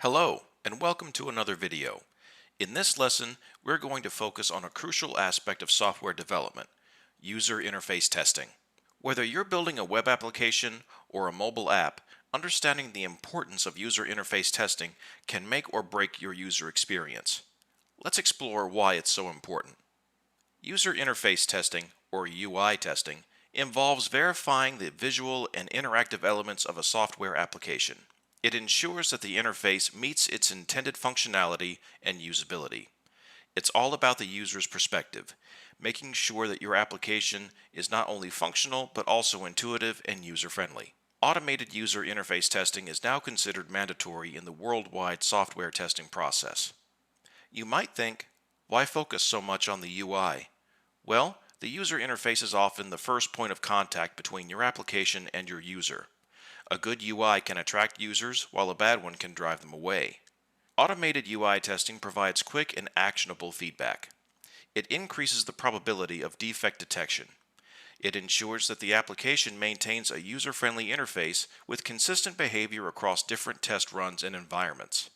Hello, and welcome to another video. In this lesson, we're going to focus on a crucial aspect of software development, user interface testing. Whether you're building a web application or a mobile app, understanding the importance of user interface testing can make or break your user experience. Let's explore why it's so important. User interface testing, or UI testing, involves verifying the visual and interactive elements of a software application. It ensures that the interface meets its intended functionality and usability. It's all about the user's perspective, making sure that your application is not only functional but also intuitive and user-friendly. Automated user interface testing is now considered mandatory in the worldwide software testing process. You might think, why focus so much on the UI? Well, the user interface is often the first point of contact between your application and your user. A good UI can attract users, while a bad one can drive them away. Automated UI testing provides quick and actionable feedback. It increases the probability of defect detection. It ensures that the application maintains a user-friendly interface with consistent behavior across different test runs and environments.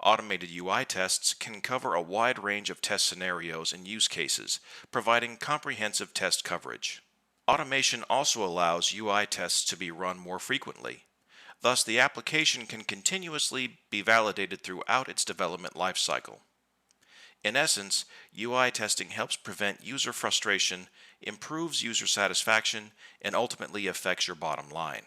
Automated UI tests can cover a wide range of test scenarios and use cases, providing comprehensive test coverage. Automation also allows UI tests to be run more frequently. Thus, the application can continuously be validated throughout its development lifecycle. In essence, UI testing helps prevent user frustration, improves user satisfaction, and ultimately affects your bottom line.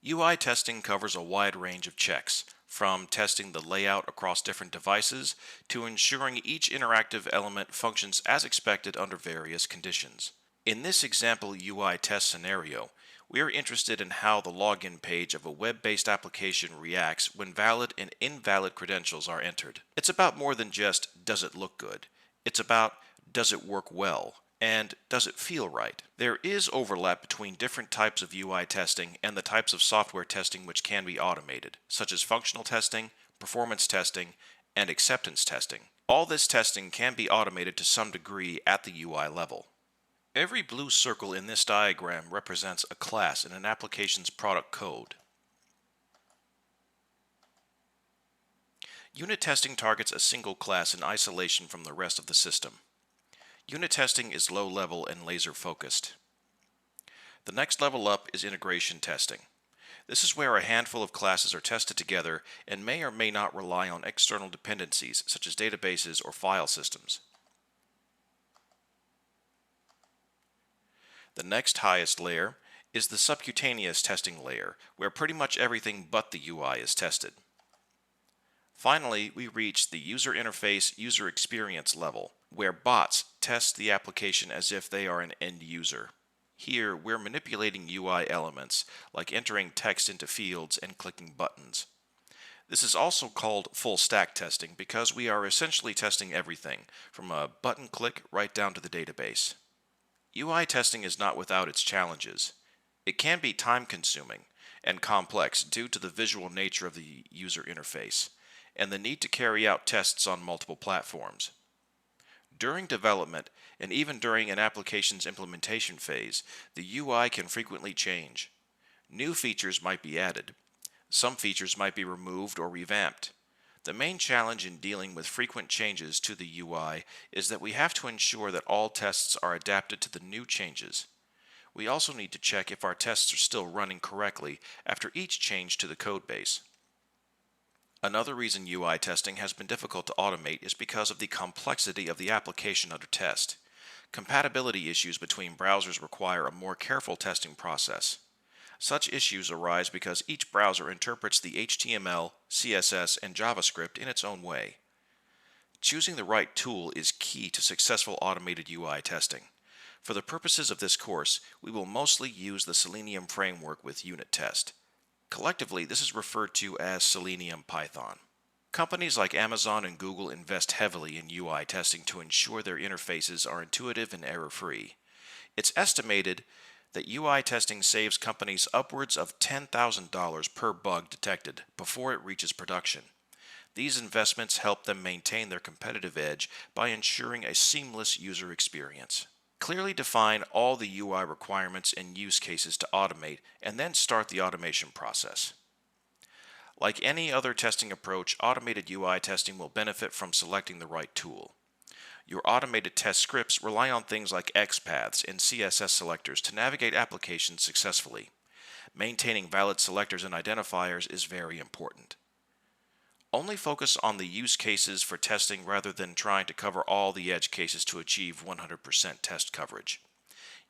UI testing covers a wide range of checks, from testing the layout across different devices to ensuring each interactive element functions as expected under various conditions. In this example UI test scenario, we are interested in how the login page of a web-based application reacts when valid and invalid credentials are entered. It's about more than just, does it look good? It's about, does it work well? And does it feel right? There is overlap between different types of UI testing and the types of software testing which can be automated, such as functional testing, performance testing, and acceptance testing. All this testing can be automated to some degree at the UI level. Every blue circle in this diagram represents a class in an application's product code. Unit testing targets a single class in isolation from the rest of the system. Unit testing is low level and laser focused. The next level up is integration testing. This is where a handful of classes are tested together and may or may not rely on external dependencies such as databases or file systems. The next highest layer is the subcutaneous testing layer, where pretty much everything but the UI is tested. Finally, we reach the user interface user experience level, where bots test the application as if they are an end user. Here, we're manipulating UI elements, like entering text into fields and clicking buttons. This is also called full stack testing because we are essentially testing everything, from a button click right down to the database. UI testing is not without its challenges. It can be time-consuming and complex due to the visual nature of the user interface and the need to carry out tests on multiple platforms. During development, and even during an application's implementation phase, the UI can frequently change. New features might be added. Some features might be removed or revamped. The main challenge in dealing with frequent changes to the UI is that we have to ensure that all tests are adapted to the new changes. We also need to check if our tests are still running correctly after each change to the codebase. Another reason UI testing has been difficult to automate is because of the complexity of the application under test. Compatibility issues between browsers require a more careful testing process. Such issues arise because each browser interprets the HTML, CSS, and JavaScript in its own way. Choosing the right tool is key to successful automated UI testing. For the purposes of this course, we will mostly use the Selenium framework with unit test. Collectively, this is referred to as Selenium Python. Companies like Amazon and Google invest heavily in UI testing to ensure their interfaces are intuitive and error-free. It's estimated that UI testing saves companies upwards of $10,000 per bug detected before it reaches production. These investments help them maintain their competitive edge by ensuring a seamless user experience. Clearly define all the UI requirements and use cases to automate, and then start the automation process. Like any other testing approach, automated UI testing will benefit from selecting the right tool. Your automated test scripts rely on things like XPaths and CSS selectors to navigate applications successfully. Maintaining valid selectors and identifiers is very important. Only focus on the use cases for testing rather than trying to cover all the edge cases to achieve 100% test coverage.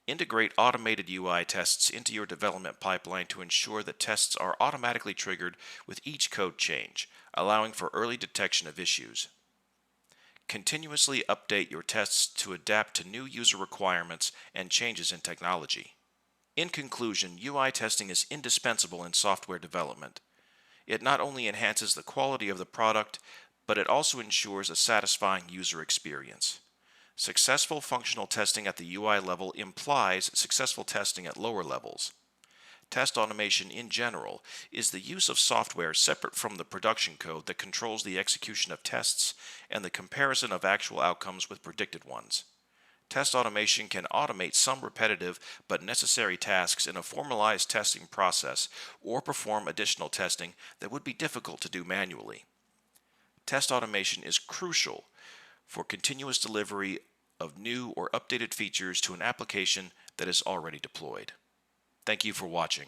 Integrate automated UI tests into your development pipeline to ensure that tests are automatically triggered with each code change, allowing for early detection of issues. Continuously update your tests to adapt to new user requirements and changes in technology. In conclusion, UI testing is indispensable in software development. It not only enhances the quality of the product, but it also ensures a satisfying user experience. Successful functional testing at the UI level implies successful testing at lower levels. Test automation in general is the use of software separate from the production code that controls the execution of tests and the comparison of actual outcomes with predicted ones. Test automation can automate some repetitive but necessary tasks in a formalized testing process or perform additional testing that would be difficult to do manually. Test automation is crucial for continuous delivery of new or updated features to an application that is already deployed. Thank you for watching.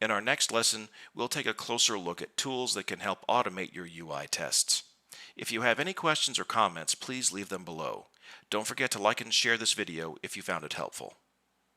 In our next lesson, we'll take a closer look at tools that can help automate your UI tests. If you have any questions or comments, please leave them below. Don't forget to like and share this video if you found it helpful.